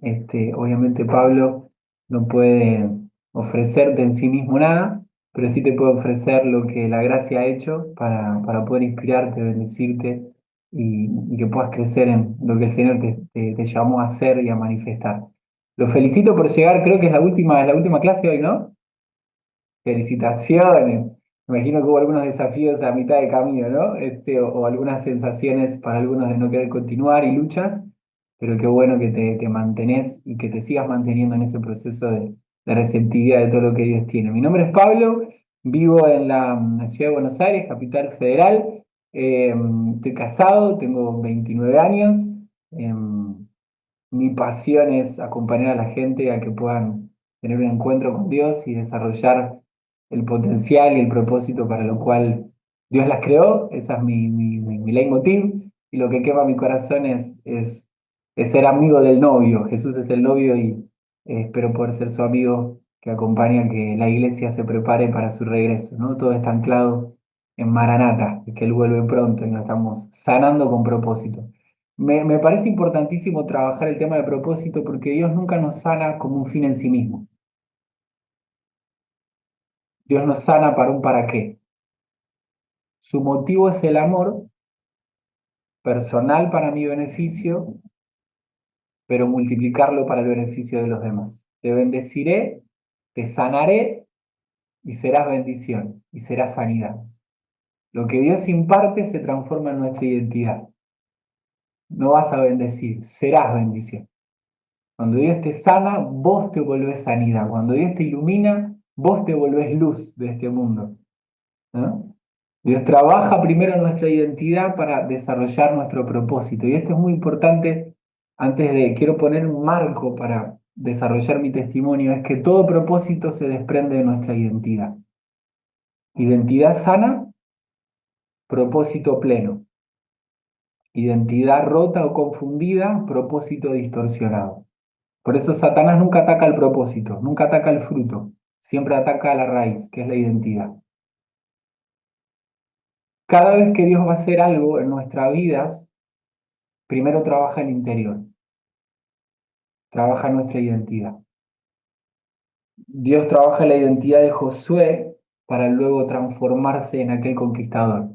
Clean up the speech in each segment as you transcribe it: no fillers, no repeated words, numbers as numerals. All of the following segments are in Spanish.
Obviamente Pablo no puede ofrecerte en sí mismo nada, pero sí te puede ofrecer lo que la gracia ha hecho para poder inspirarte, bendecirte y que puedas crecer en lo que el Señor te llamó a hacer y a manifestar. Lo felicito por llegar, creo que es la última clase hoy, ¿no? Felicitaciones. Me imagino que hubo algunos desafíos a mitad de camino, ¿no? O algunas sensaciones para algunos de no querer continuar y luchas, pero qué bueno que te mantenés y que te sigas manteniendo en ese proceso de receptividad de todo lo que Dios tiene. Mi nombre es Pablo, vivo en la ciudad de Buenos Aires, capital federal. Estoy casado, tengo 29 años. Mi pasión es acompañar a la gente a que puedan tener un encuentro con Dios y desarrollar el potencial y el propósito para lo cual Dios las creó. Esa es mi leitmotiv. Y lo que quema mi corazón es ser amigo del novio. Jesús es el novio y espero poder ser su amigo que acompaña a que la iglesia se prepare para su regreso, ¿no? Todo está anclado en Maranata, que Él vuelve pronto y nos estamos sanando con propósito. Me parece importantísimo trabajar el tema de propósito porque Dios nunca nos sana como un fin en sí mismo. Dios nos sana para un para qué. Su motivo es el amor personal para mi beneficio, pero multiplicarlo para el beneficio de los demás. Te bendeciré, te sanaré y serás bendición y serás sanidad. Lo que Dios imparte se transforma en nuestra identidad. No vas a bendecir, serás bendición. Cuando Dios te sana, vos te volvés sanidad. Cuando Dios te ilumina, vos te volvés luz de este mundo, ¿no? Dios trabaja primero en nuestra identidad para desarrollar nuestro propósito. Y esto es muy importante quiero poner un marco para desarrollar mi testimonio, es que todo propósito se desprende de nuestra identidad. Identidad sana, propósito pleno. Identidad rota o confundida, propósito distorsionado. Por eso Satanás nunca ataca el propósito, nunca ataca el fruto, siempre ataca a la raíz, que es la identidad. Cada vez que Dios va a hacer algo en nuestras vidas, primero trabaja el interior, trabaja nuestra identidad. Dios trabaja la identidad de Josué para luego transformarse en aquel conquistador.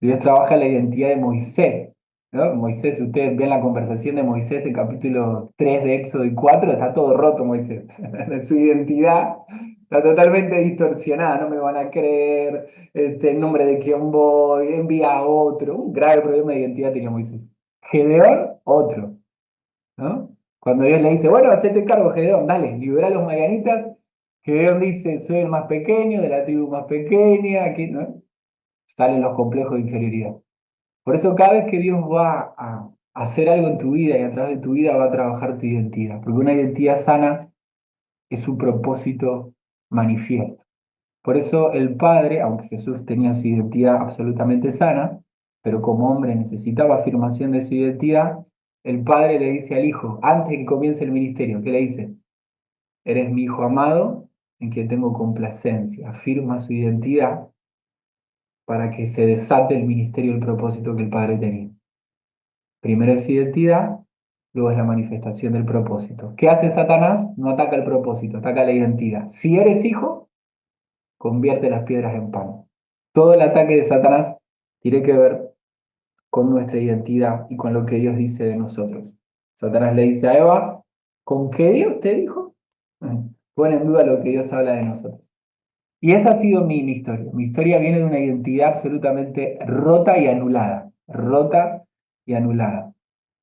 Dios trabaja la identidad de Moisés, ¿no? Moisés, si ustedes ven la conversación de Moisés, el capítulo 3 de Éxodo y 4 está todo roto Moisés. Su identidad está totalmente distorsionada, no me van a creer, el nombre de quién voy, envía a otro. Un grave problema de identidad tenía Moisés. Gedeón, otro, ¿no? Cuando Dios le dice, bueno, hacete cargo, Gedeón, dale, libera a los madianitas. Gedeón dice, soy el más pequeño, de la tribu más pequeña, aquí, ¿no? Salen los complejos de inferioridad. Por eso cada vez que Dios va a hacer algo en tu vida y a través de tu vida va a trabajar tu identidad, porque una identidad sana es un propósito manifiesto. Por eso el Padre, aunque Jesús tenía su identidad absolutamente sana, pero como hombre necesitaba afirmación de su identidad, el Padre le dice al Hijo, antes de que comience el ministerio, ¿qué le dice? Eres mi Hijo amado en quien tengo complacencia. Afirma su identidad para que se desate el ministerio y el propósito que el Padre tenía. Primero es identidad, luego es la manifestación del propósito. ¿Qué hace Satanás? No ataca el propósito, ataca la identidad. Si eres hijo, convierte las piedras en pan. Todo el ataque de Satanás tiene que ver con nuestra identidad y con lo que Dios dice de nosotros. Satanás le dice a Eva, ¿con qué Dios te dijo? Pone en duda lo que Dios habla de nosotros. Y esa ha sido mi historia. Mi historia viene de una identidad absolutamente rota y anulada. Rota y anulada.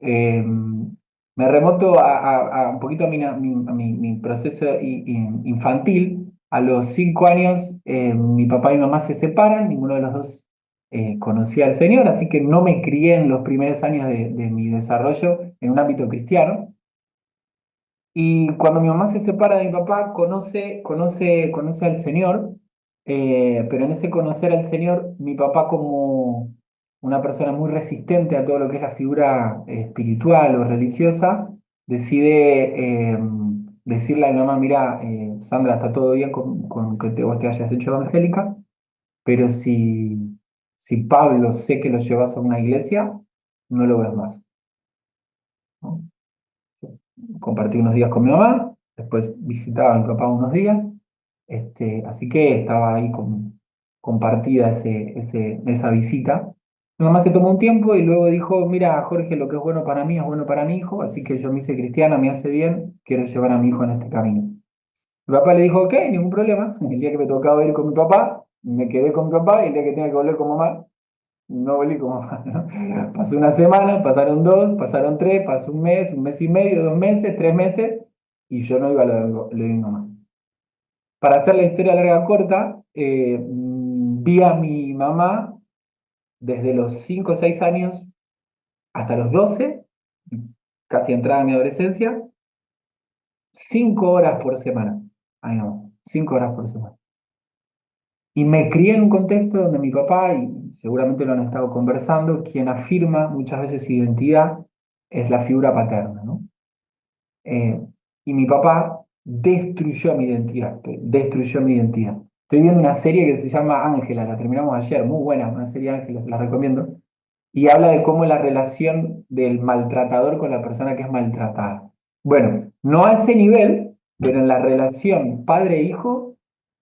Me remonto a un poquito a mi proceso infantil. A los 5 años, mi papá y mamá se separan, ninguno de los dos conocía al Señor, así que no me crié en los primeros años de mi desarrollo en un ámbito cristiano. Y cuando mi mamá se separa de mi papá, conoce al Señor, pero en ese conocer al Señor, mi papá como una persona muy resistente a todo lo que es la figura espiritual o religiosa, decide decirle a mi mamá, mira, Sandra, está todo bien con que vos te hayas hecho evangélica, pero si Pablo sé que lo llevas a una iglesia, no lo ves más, ¿no? compartí unos días con mi mamá, después visitaba a mi papá unos días, así que estaba ahí compartida esa visita. Mi mamá se tomó un tiempo y luego dijo, mira, Jorge, lo que es bueno para mí es bueno para mi hijo, así que yo me hice cristiana, me hace bien, quiero llevar a mi hijo en este camino. Mi papá le dijo, ok, ningún problema. El día que me tocaba ir con mi papá, me quedé con mi papá y el día que tenía que volver con mamá, no volví con mamá, ¿no? Pasó una semana, pasaron dos, pasaron tres, pasó un mes y medio, 2 meses, 3 meses, y yo no iba a lo de mi mamá. Para hacer la historia larga corta, vi a mi mamá desde los 5 o 6 años hasta los 12, casi entrada mi adolescencia, 5 horas por semana. Ay, no, 5 horas por semana. Y me crié en un contexto donde mi papá, y seguramente lo han estado conversando, quien afirma muchas veces identidad es la figura paterna, ¿no? Eh, y mi papá destruyó mi identidad, destruyó mi identidad. Estoy viendo una serie que se llama Ángela, la terminamos ayer, muy buena, una serie Ángela, se la recomiendo, y habla de cómo la relación del maltratador con la persona que es maltratada. Bueno, no a ese nivel, pero en la relación padre-hijo,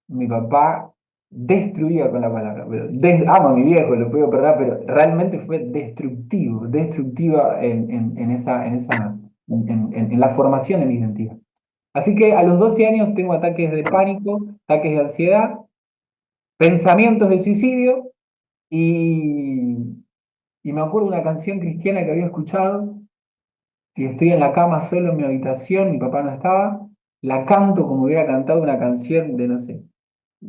mi papá destruía con la palabra. Pero amo a mi viejo, lo puedo perder, pero realmente fue destructivo, destructiva en la formación de mi identidad. Así que a los 12 años tengo ataques de pánico, ataques de ansiedad, pensamientos de suicidio y, y me acuerdo de una canción cristiana que había escuchado y estoy en la cama solo en mi habitación, mi papá no estaba, la canto como hubiera cantado una canción de, no sé,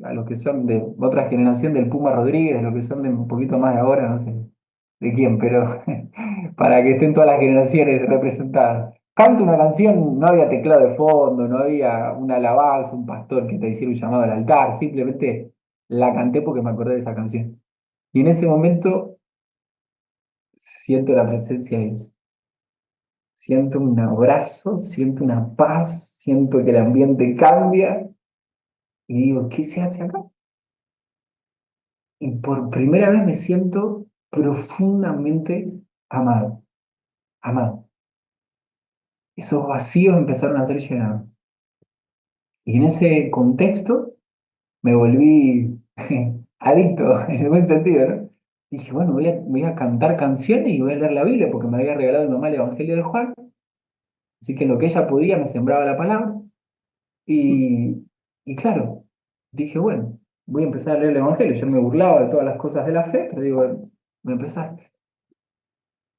a los que son de otra generación del Puma Rodríguez, los que son de un poquito más de ahora, no sé de quién, pero para que estén todas las generaciones representadas. Canto una canción, no había teclado de fondo, no había una alabanza, un pastor que te hiciera un llamado al altar, simplemente la canté porque me acordé de esa canción. Y en ese momento siento la presencia de Dios. Siento un abrazo, siento una paz, siento que el ambiente cambia y digo, ¿qué se hace acá? Y por primera vez me siento profundamente amado, amado. Esos vacíos empezaron a ser llenados. Y en ese contexto me volví adicto, en el buen sentido, ¿no? Dije, bueno, voy a cantar canciones y voy a leer la Biblia, porque me había regalado mi mamá el Evangelio de Juan. Así que en lo que ella podía me sembraba la palabra. Y, y claro, dije, bueno, voy a empezar a leer el Evangelio. Yo me burlaba de todas las cosas de la fe, pero digo, bueno, voy a empezar.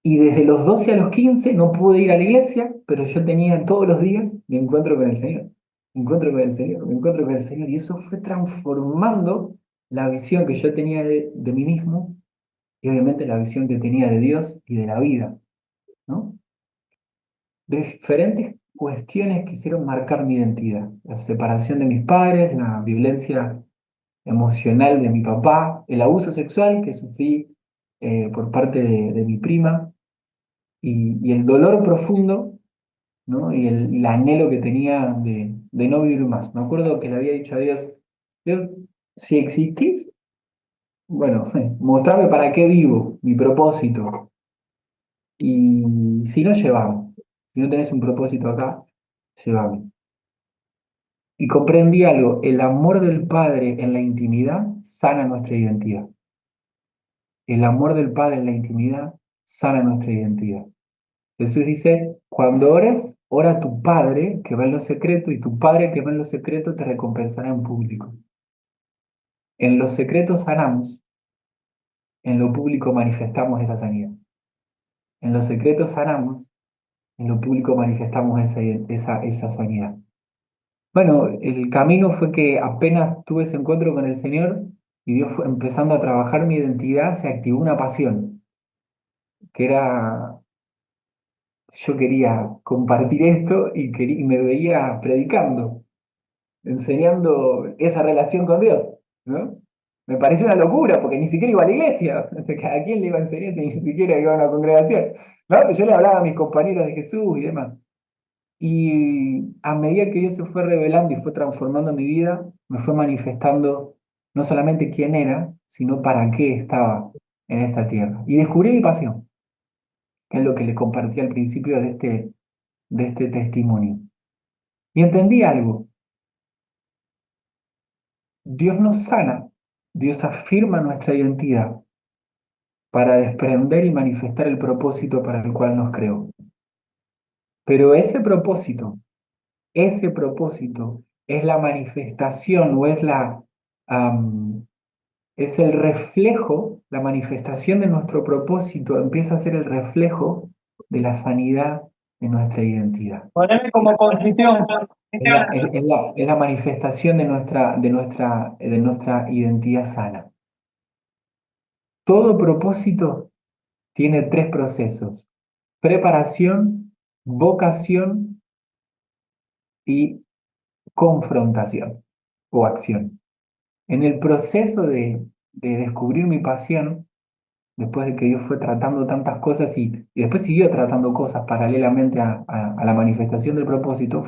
Y desde los 12 a los 15 no pude ir a la iglesia, pero yo tenía todos los días mi encuentro con el Señor. Mi encuentro con el Señor, mi encuentro con el Señor. Y eso fue transformando la visión que yo tenía de mí mismo y obviamente la visión que tenía de Dios y de la vida, ¿no? Diferentes cuestiones que hicieron marcar mi identidad. La separación de mis padres, la violencia emocional de mi papá, el abuso sexual que sufrí por parte de mi prima y el dolor profundo, ¿no? Y el anhelo que tenía de no vivir más. Me acuerdo que le había dicho a Dios, Dios, si existís, bueno, mostrame para qué vivo, mi propósito. Y si no, llévame. Si no tenés un propósito acá, llévame. Y comprendí algo, el amor del Padre en la intimidad sana nuestra identidad. El amor del Padre en la intimidad sana nuestra identidad. Jesús dice, cuando ores, ora a tu Padre que va en lo secreto y tu Padre que va en lo secreto te recompensará en público. En lo secreto sanamos, en lo público manifestamos esa sanidad. En lo secreto sanamos, en lo público manifestamos esa sanidad. Bueno, el camino fue que apenas tuve ese encuentro con el Señor y Dios fue empezando a trabajar mi identidad, se activó una pasión, que era, yo quería compartir esto y me veía predicando, enseñando esa relación con Dios, ¿no? Me pareció una locura, porque ni siquiera iba a la iglesia. ¿A quién le iba a enseñar si ni siquiera iba a una congregación? ¿No? Pero yo le hablaba a mis compañeros de Jesús y demás. Y a medida que Dios se fue revelando y fue transformando mi vida, me fue manifestando no solamente quién era, sino para qué estaba en esta tierra. Y descubrí mi pasión, que es lo que le compartí al principio de de este testimonio. Y entendí algo. Dios nos sana, Dios afirma nuestra identidad para desprender y manifestar el propósito para el cual nos creó. Pero ese propósito es la manifestación o es el reflejo, la manifestación de nuestro propósito empieza a ser el reflejo de la sanidad de nuestra identidad. Poneme como posición. Es la manifestación de nuestra identidad sana. Todo propósito tiene tres procesos: preparación, vocación y confrontación o acción. En el proceso de descubrir mi pasión, después de que Dios fue tratando tantas cosas y después siguió tratando cosas paralelamente a la manifestación del propósito,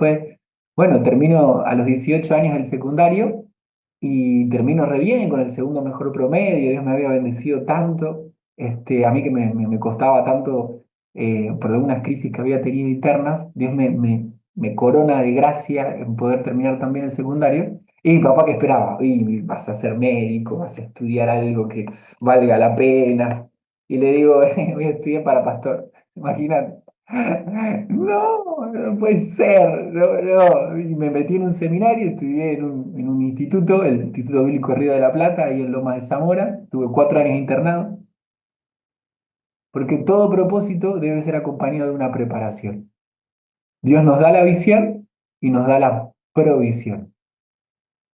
bueno, termino a los 18 años el secundario y termino re bien con el segundo mejor promedio. Dios me había bendecido tanto, a mí que me costaba tanto por algunas crisis que había tenido internas. Dios me corona de gracia en poder terminar también el secundario. Y mi papá que esperaba, y vas a ser médico, vas a estudiar algo que valga la pena. Y le digo, voy a estudiar para pastor, imagínate. No, no puede ser, no, no. Y me metí en un seminario, estudié en un instituto, el Instituto Bíblico Río de la Plata, ahí en Lomas de Zamora. Tuve 4 años internado, porque todo propósito debe ser acompañado de una preparación. Dios nos da la visión y nos da la provisión.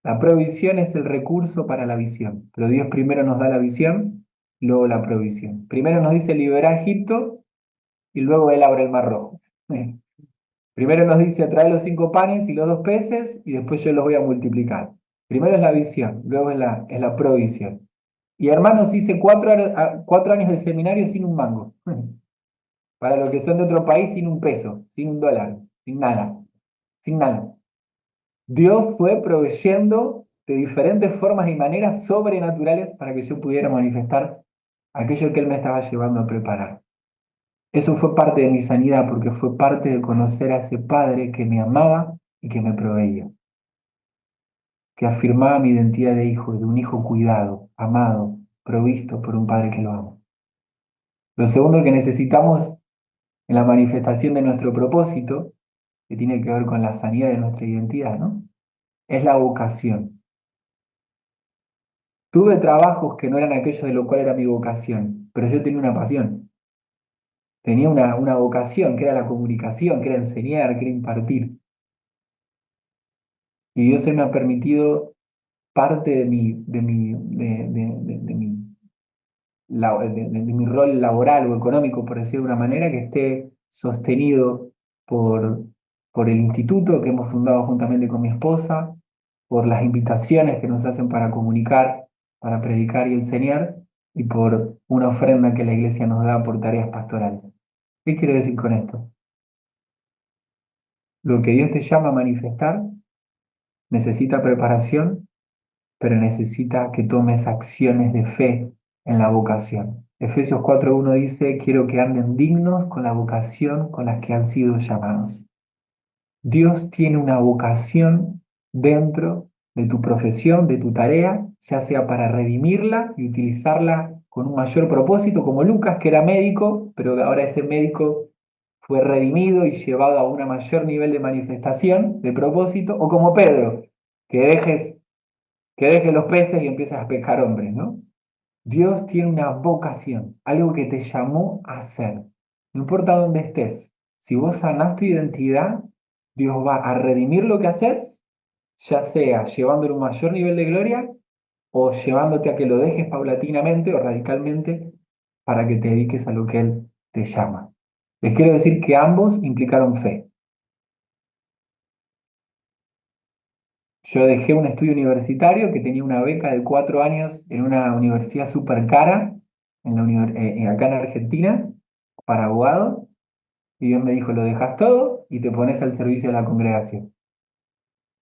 La provisión es el recurso para la visión, pero Dios primero nos da la visión, luego la provisión. Primero nos dice libera a Egipto y luego Él abre el mar rojo. Primero nos dice trae los 5 panes y los 2 peces y después yo los voy a multiplicar. Primero es la visión, luego es la provisión. Y hermanos, hice 4 años de seminario sin un mango. Para los que son de otro país, sin un peso, sin un dólar, sin nada, sin nada. Dios fue proveyendo de diferentes formas y maneras sobrenaturales para que yo pudiera manifestar aquello que Él me estaba llevando a preparar. Eso fue parte de mi sanidad porque fue parte de conocer a ese Padre que me amaba y que me proveía, que afirmaba mi identidad de hijo, de un hijo cuidado, amado, provisto por un Padre que lo ama. Lo segundo que necesitamos en la manifestación de nuestro propósito, que tiene que ver con la sanidad de nuestra identidad, ¿no? Es la vocación. Tuve trabajos que no eran aquellos de lo cual era mi vocación, pero yo tenía una pasión. Tenía una vocación que era la comunicación, que era enseñar, que era impartir. Y Dios hoy me ha permitido parte de mi rol laboral o económico, por decirlo de una manera, que esté sostenido por, por el instituto que hemos fundado juntamente con mi esposa, por las invitaciones que nos hacen para comunicar, para predicar y enseñar, y por una ofrenda que la iglesia nos da por tareas pastorales. ¿Qué quiero decir con esto? Lo que Dios te llama a manifestar necesita preparación, pero necesita que tomes acciones de fe en la vocación. Efesios 4:1 dice, quiero que anden dignos con la vocación con la que han sido llamados. Dios tiene una vocación dentro de tu profesión, de tu tarea, ya sea para redimirla y utilizarla con un mayor propósito, como Lucas, que era médico, pero ahora ese médico fue redimido y llevado a un mayor nivel de manifestación, de propósito, o como Pedro, que dejes los peces y empieces a pescar hombres, ¿no? Dios tiene una vocación, algo que te llamó a hacer. No importa dónde estés, si vos sanás tu identidad, Dios va a redimir lo que haces, ya sea llevándolo a un mayor nivel de gloria o llevándote a que lo dejes paulatinamente o radicalmente para que te dediques a lo que Él te llama. Les quiero decir que ambos implicaron fe. Yo dejé un estudio universitario que tenía una beca de 4 años en una universidad súper cara, acá en Argentina, para abogado, y Dios me dijo, lo dejas todo y te pones al servicio de la congregación.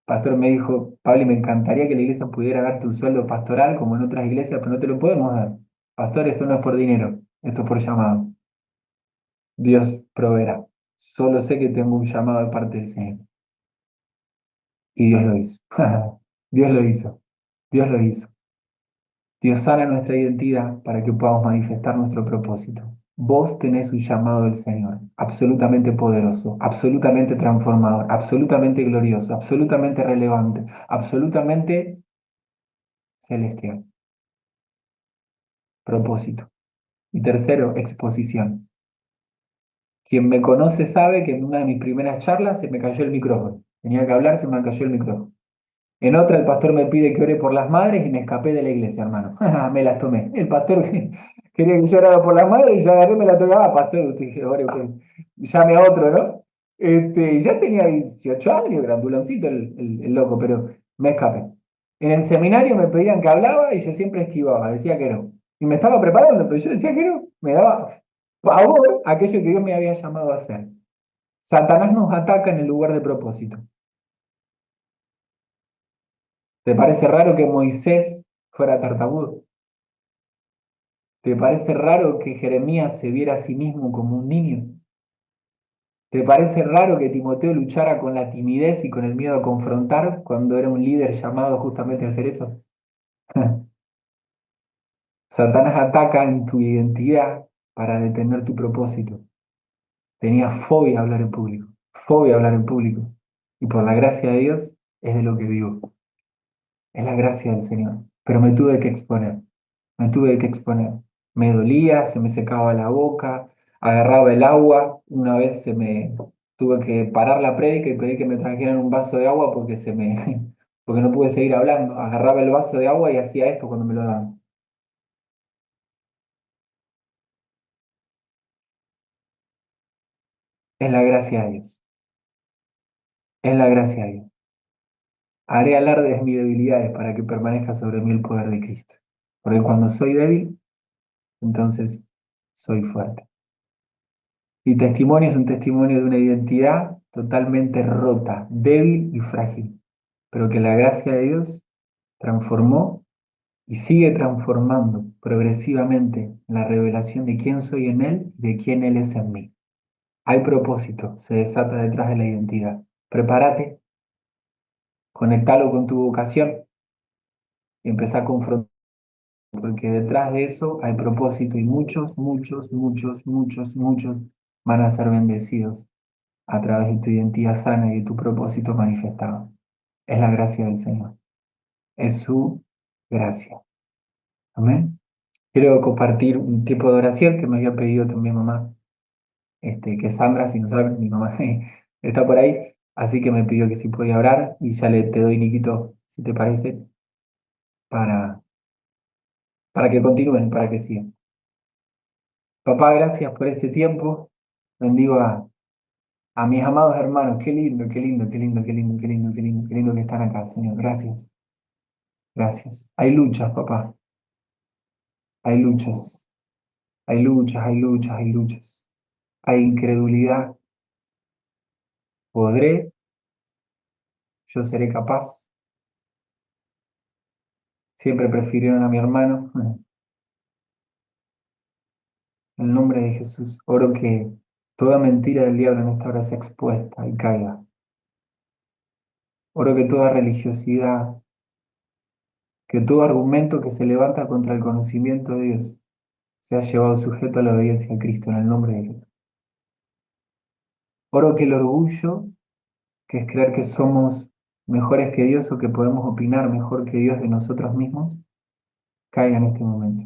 Pastor me dijo, Pablo, me encantaría que la iglesia pudiera darte un sueldo pastoral como en otras iglesias, pero no te lo podemos dar. Pastor, esto no es por dinero, esto es por llamado. Dios proveerá. Solo sé que tengo un llamado de parte del Señor. Y Dios lo hizo. Dios lo hizo. Dios lo hizo. Dios sana nuestra identidad para que podamos manifestar nuestro propósito. Vos tenés un llamado del Señor, absolutamente poderoso, absolutamente transformador, absolutamente glorioso, absolutamente relevante, absolutamente celestial. Propósito. Y tercero, exposición. Quien me conoce sabe que en una de mis primeras charlas se me cayó el micrófono. Tenía que hablar, se me cayó el micrófono. En otra, el pastor me pide que ore por las madres y me escapé de la iglesia, hermano. Me las tomé. El pastor quería que yo orara por las madres y yo agarré, me la tomé. Ah, pastor, usted dije, ore, llame a otro, ¿no? Ya tenía 18 años, granduloncito el loco, pero me escapé. En el seminario me pedían que hablaba y yo siempre esquivaba, decía que no. Y me estaba preparando, pero yo decía que no. Me daba pavor aquello que Dios me había llamado a hacer. Satanás nos ataca en el lugar de propósito. ¿Te parece raro que Moisés fuera tartamudo? ¿Te parece raro que Jeremías se viera a sí mismo como un niño? ¿Te parece raro que Timoteo luchara con la timidez y con el miedo a confrontar cuando era un líder llamado justamente a hacer eso? Satanás ataca en tu identidad para detener tu propósito. Tenía fobia a hablar en público, fobia a hablar en público. Y por la gracia de Dios es de lo que vivo. Es la gracia del Señor. Pero me tuve que exponer. Me tuve que exponer. Me dolía, se me secaba la boca, agarraba el agua. Una vez tuve que parar la prédica y pedir que me trajeran un vaso de agua porque porque no pude seguir hablando. Agarraba el vaso de agua y hacía esto cuando me lo daban. Es la gracia de Dios. Es la gracia de Dios. Haré alarde de mis debilidades para que permanezca sobre mí el poder de Cristo. Porque cuando soy débil, entonces soy fuerte. Mi testimonio es un testimonio de una identidad totalmente rota, débil y frágil, pero que la gracia de Dios transformó y sigue transformando progresivamente la revelación de quién soy en Él y de quién Él es en mí. Hay propósito, se desata detrás de la identidad. Prepárate, conectalo con tu vocación y empezá a confrontar, porque detrás de eso hay propósito y muchos, muchos, muchos, muchos, muchos van a ser bendecidos a través de tu identidad sana y de tu propósito manifestado. Es la gracia del Señor. Es su gracia. Amén. Quiero compartir un tipo de oración que me había pedido también mamá, que Sandra, si no saben, mi mamá está por ahí, así que me pidió que si podía orar y ya te doy, Niquito, si te parece, para, para que continúen, para que sigan. Papá, gracias por este tiempo. Bendigo a mis amados hermanos. Qué lindo, qué lindo, qué lindo, qué lindo, qué lindo, qué lindo, qué lindo que están acá, Señor. Gracias, gracias. Hay luchas, papá. Hay luchas, hay luchas, hay luchas, hay luchas. Hay incredulidad. ¿Podré? ¿Yo seré capaz? Siempre prefirieron a mi hermano. En el nombre de Jesús, oro que toda mentira del diablo en esta hora sea expuesta y caiga. Oro que toda religiosidad, que todo argumento que se levanta contra el conocimiento de Dios sea llevado sujeto a la obediencia a Cristo en el nombre de Jesús. Oro que el orgullo, que es creer que somos mejores que Dios o que podemos opinar mejor que Dios de nosotros mismos, caiga en este momento.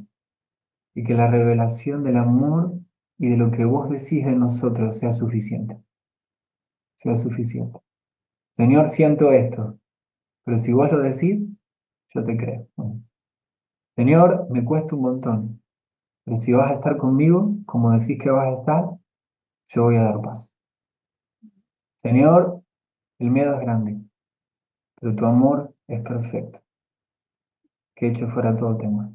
Y que la revelación del amor y de lo que vos decís de nosotros sea suficiente. Sea suficiente. Señor, siento esto, pero si vos lo decís, yo te creo. Señor, me cuesta un montón, pero si vas a estar conmigo, como decís que vas a estar, yo voy a dar paso. Señor, el miedo es grande, pero tu amor es perfecto. Que hecho fuera todo temor.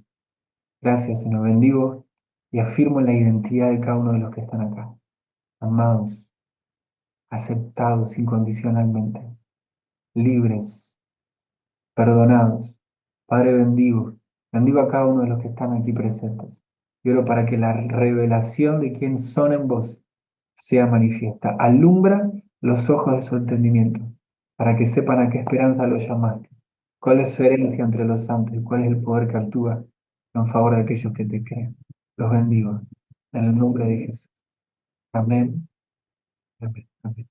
Gracias, Señor. Bendigo y afirmo la identidad de cada uno de los que están acá. Amados, aceptados incondicionalmente, libres, perdonados. Padre, bendigo a cada uno de los que están aquí presentes. Y oro para que la revelación de quién son en vos sea manifiesta. Alumbra los ojos de su entendimiento, para que sepan a qué esperanza lo llamaste, cuál es su herencia entre los santos y cuál es el poder que actúa en favor de aquellos que te creen. Los bendigo en el nombre de Jesús. Amén. Amén. Amén.